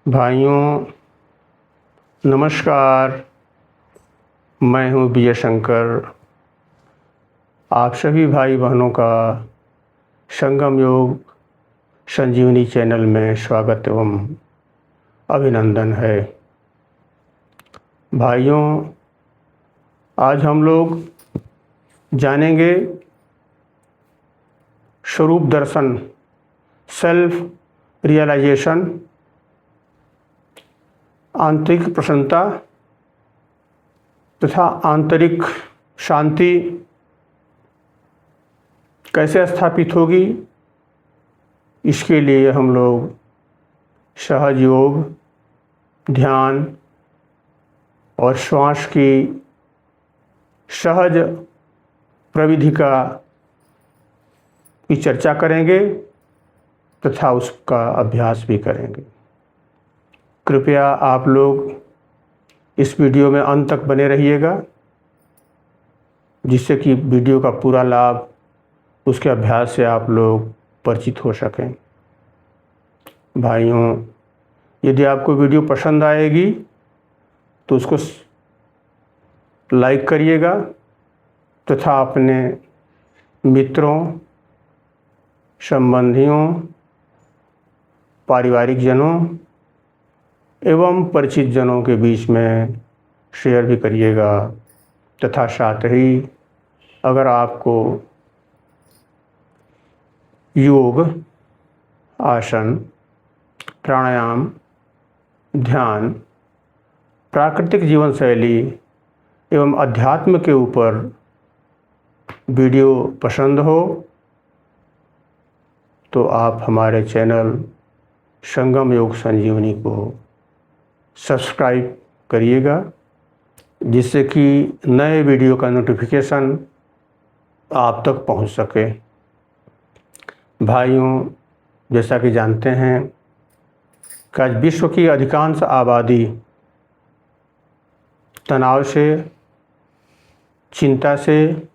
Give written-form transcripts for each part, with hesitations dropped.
भाइयों नमस्कार। मैं हूँ विजय शंकर। आप सभी भाई बहनों का संगम योग संजीवनी चैनल में स्वागत एवं अभिनंदन है। भाइयों आज हम लोग जानेंगे स्वरूप दर्शन, सेल्फ रियलाइजेशन, आंतरिक प्रसन्नता तथा आंतरिक शांति कैसे स्थापित होगी। इसके लिए हम लोग सहज योग, ध्यान और श्वास की सहज प्रविधि की चर्चा करेंगे तथा उसका अभ्यास भी करेंगे। कृपया आप लोग इस वीडियो में अंत तक बने रहिएगा, जिससे कि वीडियो का पूरा लाभ उसके अभ्यास से आप लोग परिचित हो सकें। भाइयों यदि आपको वीडियो पसंद आएगी तो उसको लाइक करिएगा तथा अपने मित्रों, संबंधियों, पारिवारिक जनों एवं परिचित जनों के बीच में शेयर भी करिएगा तथा साथ ही अगर आपको योग, आसन, प्राणायाम, ध्यान, प्राकृतिक जीवन शैली एवं अध्यात्म के ऊपर वीडियो पसंद हो तो आप हमारे चैनल संगम योग संजीवनी को सब्सक्राइब करिएगा, जिससे कि नए वीडियो का नोटिफिकेशन आप तक पहुंच सके। भाइयों जैसा कि जानते हैं कि आज विश्व की अधिकांश आबादी तनाव से, चिंता से,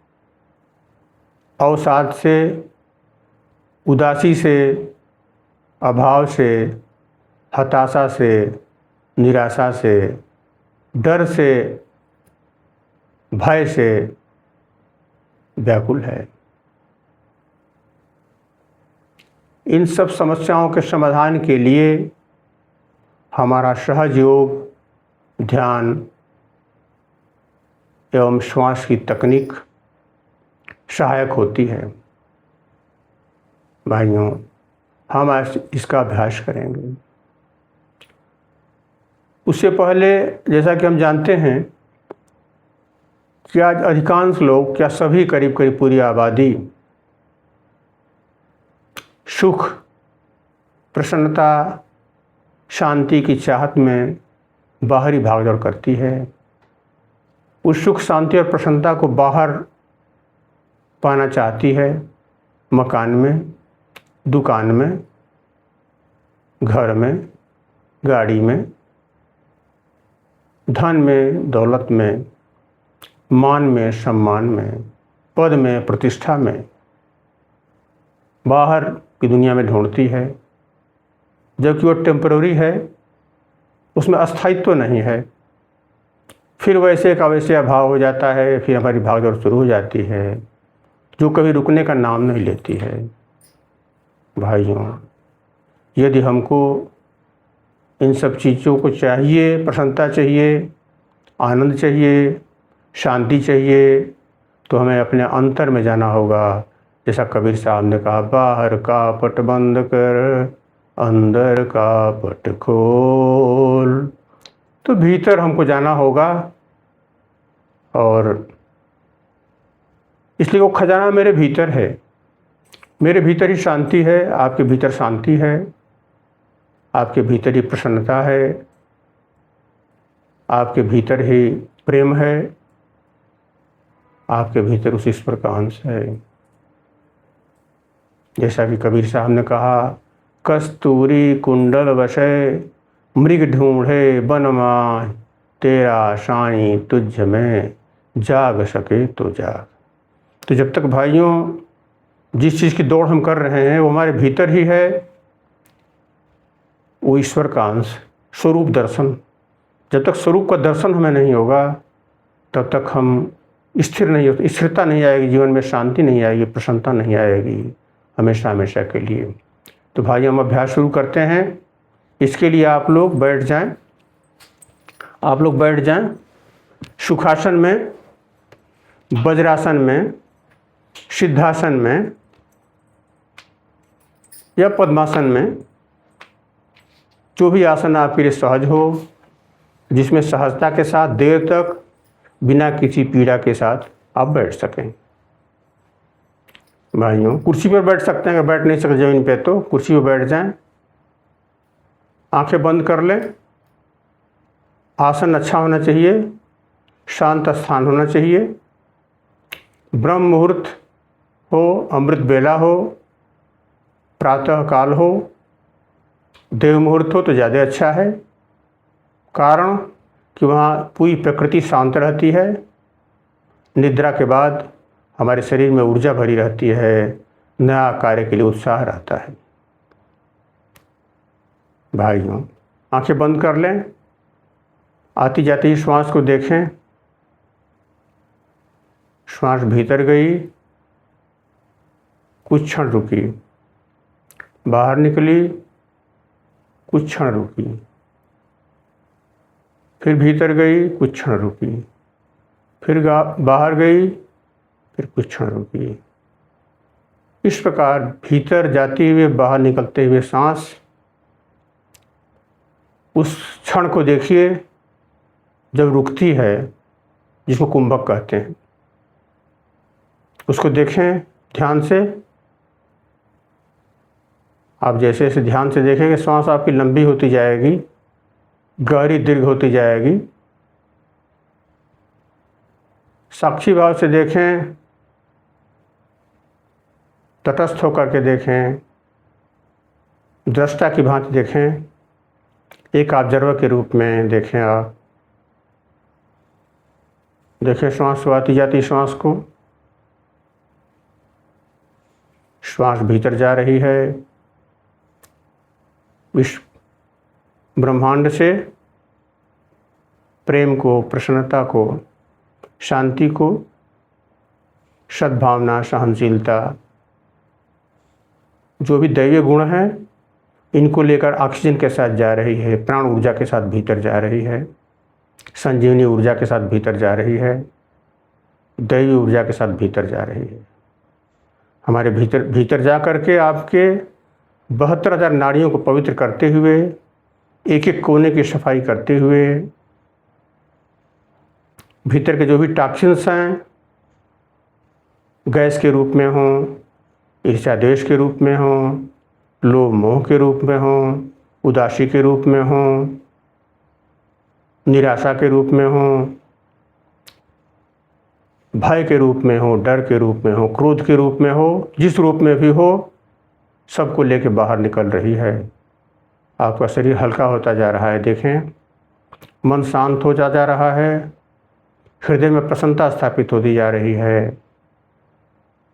अवसाद से, उदासी से, अभाव से, हताशा से, निराशा से, डर से, भय से व्याकुल है। इन सब समस्याओं के समाधान के लिए हमारा सहज योग, ध्यान एवं श्वास की तकनीक सहायक होती है। भाइयों हम आज इसका अभ्यास करेंगे। उससे पहले जैसा कि हम जानते हैं कि आज अधिकांश लोग, क्या सभी, करीब करीब पूरी आबादी सुख, प्रसन्नता, शांति की चाहत में बाहरी भागदौड़ करती है। उस सुख, शांति और प्रसन्नता को बाहर पाना चाहती है, मकान में, दुकान में, घर में, गाड़ी में, धन में, दौलत में, मान में, सम्मान में, पद में, प्रतिष्ठा में, बाहर की दुनिया में ढूंढती है, जबकि वो टेम्पररी है, उसमें अस्थायित्व नहीं है। फिर वैसे का वैसे अभाव हो जाता है, फिर हमारी भागदौड़ शुरू हो जाती है जो कभी रुकने का नाम नहीं लेती है। भाइयों यदि हमको इन सब चीज़ों को चाहिए, प्रसन्नता चाहिए, आनंद चाहिए, शांति चाहिए, तो हमें अपने अंतर में जाना होगा। जैसा कबीर साहब ने कहा, बाहर का पट बंद कर, अंदर का पट खोल। तो भीतर हमको जाना होगा और इसलिए वो खजाना मेरे भीतर है। मेरे भीतर ही शांति है, आपके भीतर शांति है, आपके भीतर ही प्रसन्नता है, आपके भीतर ही प्रेम है, आपके भीतर उस ईश्वर का अंश है। जैसा कि कबीर साहब ने कहा, कस्तूरी कुंडल बसे, मृग ढूंढे वन माय, तेरा साईं तुझ में जाग सके तो जाग। तो जब तक भाइयों जिस चीज़ की दौड़ हम कर रहे हैं वो हमारे भीतर ही है, वो ईश्वर का अंश स्वरूप दर्शन। जब तक स्वरूप का दर्शन हमें नहीं होगा तब तक हम स्थिर नहीं होते, स्थिरता नहीं आएगी, जीवन में शांति नहीं आएगी, प्रसन्नता नहीं आएगी हमेशा हमेशा के लिए। तो भाई हम अभ्यास शुरू करते हैं। इसके लिए आप लोग बैठ जाएं, सुखासन में, वज्रासन में, सिद्धासन में या पद्मासन में, जो भी आसन आपके लिए सहज हो, जिसमें सहजता के साथ देर तक बिना किसी पीड़ा के साथ आप बैठ सकें। भाइयों कुर्सी पर बैठ सकते हैं, अगर बैठ नहीं सकते ज़मीन पे तो कुर्सी पर बैठ जाएं, आंखें बंद कर लें। आसन अच्छा होना चाहिए, शांत स्थान होना चाहिए, ब्रह्म मुहूर्त हो, अमृत बेला हो, प्रातः काल हो, देव मुहूर्त हो तो ज़्यादा अच्छा है। कारण कि वहाँ पूरी प्रकृति शांत रहती है। निद्रा के बाद हमारे शरीर में ऊर्जा भरी रहती है, नया कार्य के लिए उत्साह रहता है। भाइयों आंखें बंद कर लें, आती जाती श्वास को देखें। श्वास भीतर गई, कुछ क्षण रुकी, बाहर निकली, कुछ क्षण रुकी, फिर भीतर गई, कुछ क्षण रुकी, फिर बाहर गई, फिर कुछ क्षण रुकी। इस प्रकार भीतर जाते हुए बाहर निकलते हुए सांस, उस क्षण को देखिए जब रुकती है, जिसको कुंभक कहते हैं, उसको देखें ध्यान से। आप जैसे जैसे ध्यान से देखेंगे श्वास आपकी लंबी होती जाएगी, गहरी दीर्घ होती जाएगी। साक्षी भाव से देखें, तटस्थ होकर के देखें, दृष्टा की भांति देखें, एक ऑब्जर्वर के रूप में देखें। आप देखें श्वास आती जाती श्वास को, श्वास भीतर जा रही है, इस ब्रह्मांड से प्रेम को, प्रसन्नता को, शांति को, सद्भावना, सहनशीलता, जो भी दैवीय गुण हैं, इनको लेकर ऑक्सीजन के साथ जा रही है, प्राण ऊर्जा के साथ भीतर जा रही है, संजीवनी ऊर्जा के साथ भीतर जा रही है, दैवी ऊर्जा के साथ भीतर जा रही है। हमारे भीतर जा करके आपके 72,000 नाड़ियों को पवित्र करते हुए, एक एक कोने की सफाई करते हुए, भीतर के जो भी टॉक्सिन्स हैं, गैस के रूप में हों, ईर्ष्या द्वेष के रूप में हों, लोभ मोह के रूप में हों, उदासी के रूप में हों, निराशा के रूप में हों, भय के रूप में हो, डर के रूप में हो, क्रोध के रूप में हो, जिस रूप में भी हो, सबको लेके बाहर निकल रही है। आपका शरीर हल्का होता जा रहा है। देखें मन शांत हो जा रहा है, हृदय में प्रसन्नता स्थापित होती जा रही है।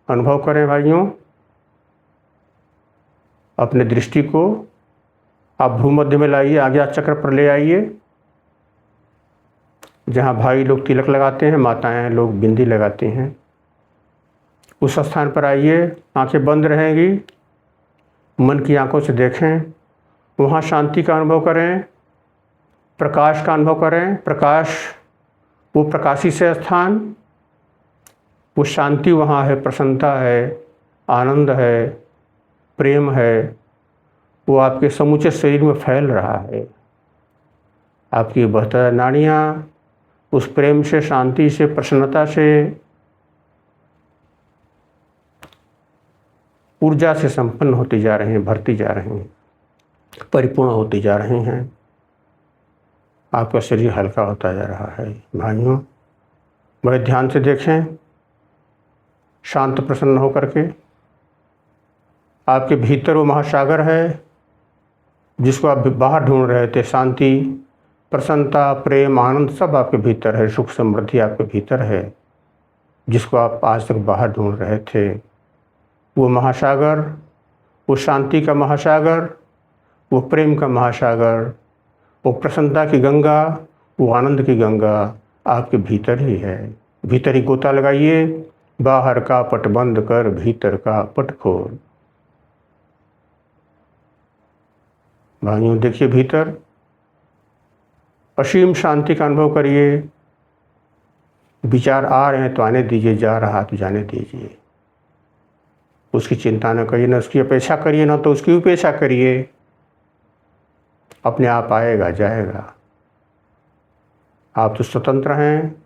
अनुभव करें भाइयों। अपने दृष्टि को आप भ्रूमध्य में लाइए, आज्ञा चक्र पर ले आइए, जहाँ भाई लोग तिलक लगाते हैं, माताएं लोग बिंदी लगाती हैं, उस स्थान पर आइए। आंखें बंद रहेंगी, मन की आंखों से देखें, वहाँ शांति का अनुभव करें, प्रकाश का अनुभव करें। प्रकाश, वो प्रकाशी से स्थान, वो शांति वहाँ है, प्रसन्नता है, आनंद है, प्रेम है, वो आपके समूचे शरीर में फैल रहा है। आपकी 72 नाड़ियाँ उस प्रेम से, शांति से, प्रसन्नता से, ऊर्जा से संपन्न होती जा रही हैं, भरती जा रही हैं, परिपूर्ण होती जा रही हैं। आपका शरीर हल्का होता जा रहा है। भाइयों बड़े ध्यान से देखें, शांत प्रसन्न होकर के। आपके भीतर वो महासागर है जिसको आप बाहर ढूंढ रहे थे। शांति, प्रसन्नता, प्रेम, आनंद सब आपके भीतर है। सुख समृद्धि आपके भीतर है, जिसको आप आज तक बाहर ढूंढ रहे थे। वो महासागर, वो शांति का महासागर, वो प्रेम का महासागर, वो प्रसन्नता की गंगा, वो आनंद की गंगा आपके भीतर ही है। भीतर ही गोता लगाइए, बाहर का पट बंद कर भीतर का पट खोल। भाइयों देखिए, भीतर असीम शांति का अनुभव करिए। विचार आ रहे हैं तो आने दीजिए, जा रहा तो जाने दीजिए। उसकी चिंता न करिए, न उसकी अपेक्षा करिए, न तो उसकी उपेक्षा करिए। अपने आप आएगा जाएगा। आप तो स्वतंत्र हैं,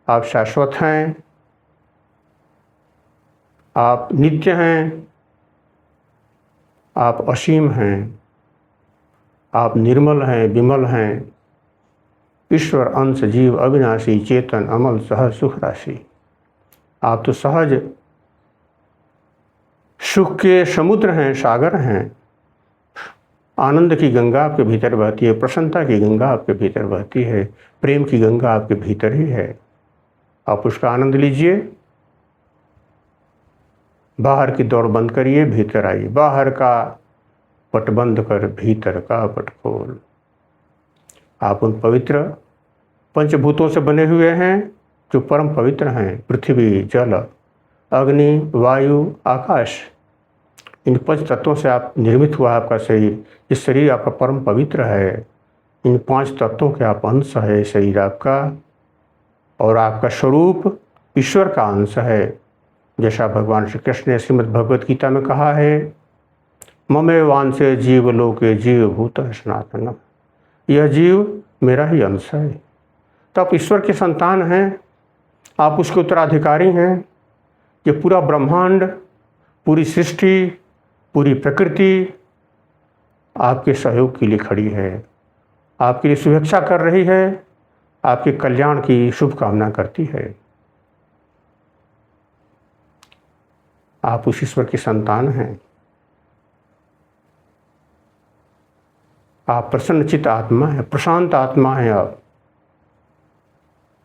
आप शाश्वत हैं, आप नित्य हैं, आप असीम हैं, आप निर्मल हैं, विमल हैं। ईश्वर अंश जीव अविनाशी चेतन अमल सहज सुख राशि। आप तो सहज सुख के समुद्र हैं, सागर हैं। आनंद की गंगा आपके भीतर बहती है, प्रसन्नता की गंगा आपके भीतर बहती है, प्रेम की गंगा आपके भीतर ही है। आप उसका आनंद लीजिए। बाहर की दौड़ बंद करिए, भीतर आइए। बाहर का पट बंद कर भीतर का पट खोल। आप उन पवित्र पंचभूतों से बने हुए हैं जो परम पवित्र हैं। पृथ्वी, जल, अग्नि, वायु, आकाश, इन पंच तत्वों से आप निर्मित हुआ आपका शरीर। इस शरीर आपका परम पवित्र है। इन 5 तत्वों के आप अंश है शरीर आपका, और आपका स्वरूप ईश्वर का अंश है। जैसा भगवान श्री कृष्ण ने श्रीमद् भगवद गीता में कहा है, ममेवांसे जीवलोके जीवभूतः सनातनः। यह जीव मेरा ही अंश है। तो आप ईश्वर के संतान हैं, आप उसके उत्तराधिकारी हैं। ये पूरा ब्रह्मांड, पूरी सृष्टि, पूरी प्रकृति आपके सहयोग के लिए खड़ी है, आपके लिए शुभेच्छा कर रही है, आपके कल्याण की शुभकामना करती है। आप उस ईश्वर के संतान हैं। आप प्रसन्नचित्त आत्मा है, प्रशांत आत्मा है।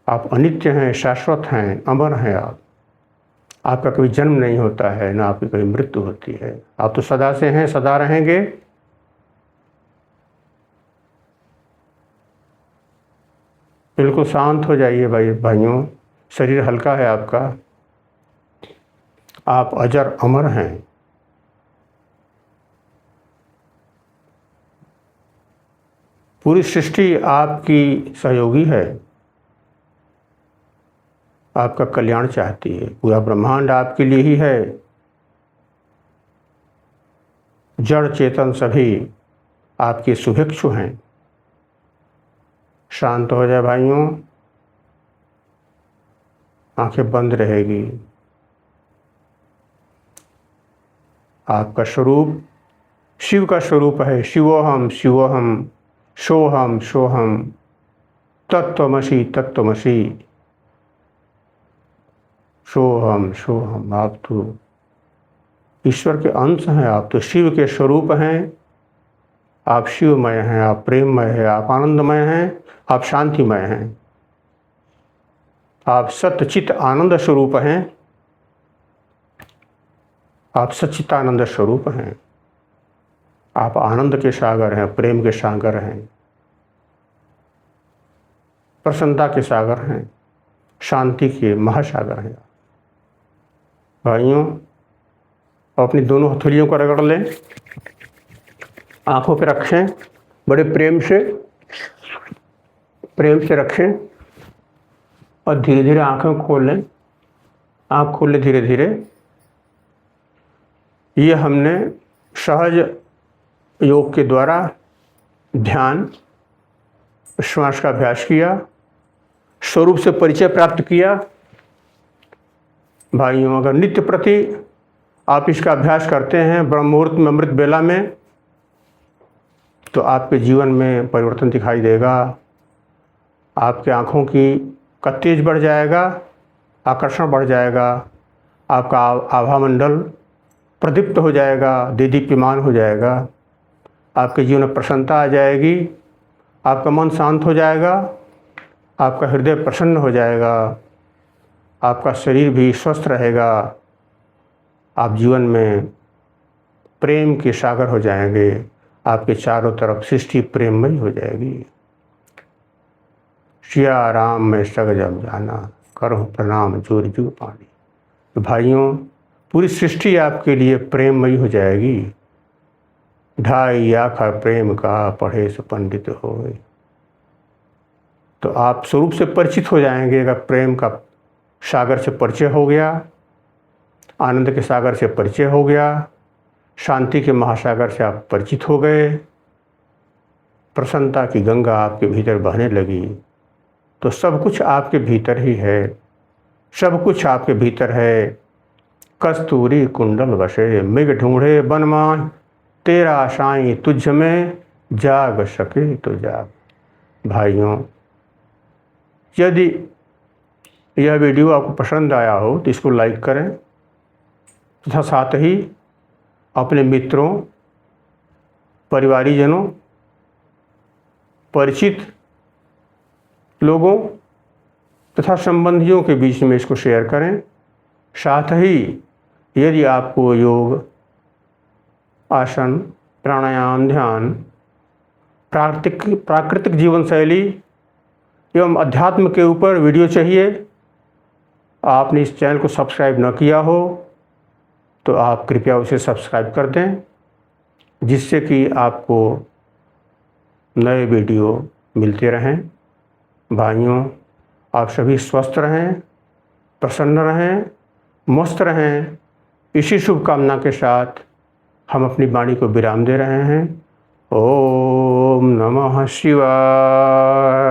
आप अनित्य हैं, शाश्वत हैं, अमर हैं। आपका कभी जन्म नहीं होता है, ना आपकी कभी मृत्यु होती है। आप तो सदा से हैं, सदा रहेंगे। बिल्कुल शांत हो जाइए भाइयों। शरीर हल्का है आपका। आप अजर अमर हैं। पूरी सृष्टि आपकी सहयोगी है, आपका कल्याण चाहती है। पूरा ब्रह्मांड आपके लिए ही है। जड़ चेतन सभी आपके शुभेच्छु हैं। शांत हो जाए भाइयों, आंखें बंद रहेगी। आपका स्वरूप शिव का स्वरूप है। शिवोहम शिवोहम सोहम सोहम तत्त्वमसि तत्त्वमसि सोहम सोहम। आप तो ईश्वर के अंश हैं, आप तो शिव के स्वरूप हैं। आप शिवमय हैं, आप प्रेममय हैं, आप आनंदमय हैं, आप शांतिमय हैं। आप सच्चित आनंद स्वरूप हैं। आप सच्चिदानंद स्वरूप हैं। आप आनंद के सागर हैं, प्रेम के सागर हैं, प्रसन्नता के सागर हैं, शांति के महासागर हैं। भाइयों, अपनी दोनों हथेलियों को रगड़ लें, आंखों पे रखें, बड़े प्रेम से रखें, और धीरे धीरे आंखें खोल लें। आंख खोल लें धीरे धीरे। ये हमने सहज योग के द्वारा ध्यान श्वास का अभ्यास किया, स्वरूप से परिचय प्राप्त किया। भाइयों, अगर नित्य प्रति आप इसका अभ्यास करते हैं ब्रह्म मुहूर्त में, अमृत बेला में, तो आपके जीवन में परिवर्तन दिखाई देगा। आपके आँखों का तेज बढ़ जाएगा, आकर्षण बढ़ जाएगा, आपका आभा मंडल प्रदीप्त हो जाएगा, दीदीप्यमान हो जाएगा। आपके जीवन में प्रसन्नता आ जाएगी, आपका मन शांत हो जाएगा, आपका हृदय प्रसन्न हो जाएगा, आपका शरीर भी स्वस्थ रहेगा। आप जीवन में प्रेम के सागर हो जाएंगे, आपके चारों तरफ सृष्टि प्रेममय हो जाएगी। सिया राम में सग जब जाना, करो प्रणाम जोर जू पानी। तो भाइयों, पूरी सृष्टि आपके लिए प्रेममयी हो जाएगी। ढाई आखर प्रेम का पढ़े सो पंडित होए। तो आप स्वरूप से परिचित हो जाएंगे। अगर प्रेम का सागर से परिचय हो गया, आनंद के सागर से परिचय हो गया, शांति के महासागर से आप परिचित हो गए, प्रसन्नता की गंगा आपके भीतर बहने लगी, तो सब कुछ आपके भीतर ही है। सब कुछ आपके भीतर है। कस्तूरी कुंडल बसे, मृग ढूंढे बनमान, तेरा साईं तुझ में जाग सके तो जाग। भाइयों, यदि यह वीडियो आपको पसंद आया हो तो इसको लाइक करें तथा साथ ही अपने मित्रों, परिवारीजनों, परिचित लोगों तथा संबंधियों के बीच में इसको शेयर करें। साथ ही यदि आपको योग, आसन, प्राणायाम, ध्यान, प्राकृतिक जीवन शैली एवं अध्यात्म के ऊपर वीडियो चाहिए, आपने इस चैनल को सब्सक्राइब न किया हो तो आप कृपया उसे सब्सक्राइब कर दें, जिससे कि आपको नए वीडियो मिलते रहें। भाइयों, आप सभी स्वस्थ रहें, प्रसन्न रहें, मस्त रहें। इसी शुभकामना के साथ हम अपनी वाणी को विराम दे रहे हैं। ओम नमः शिवाय।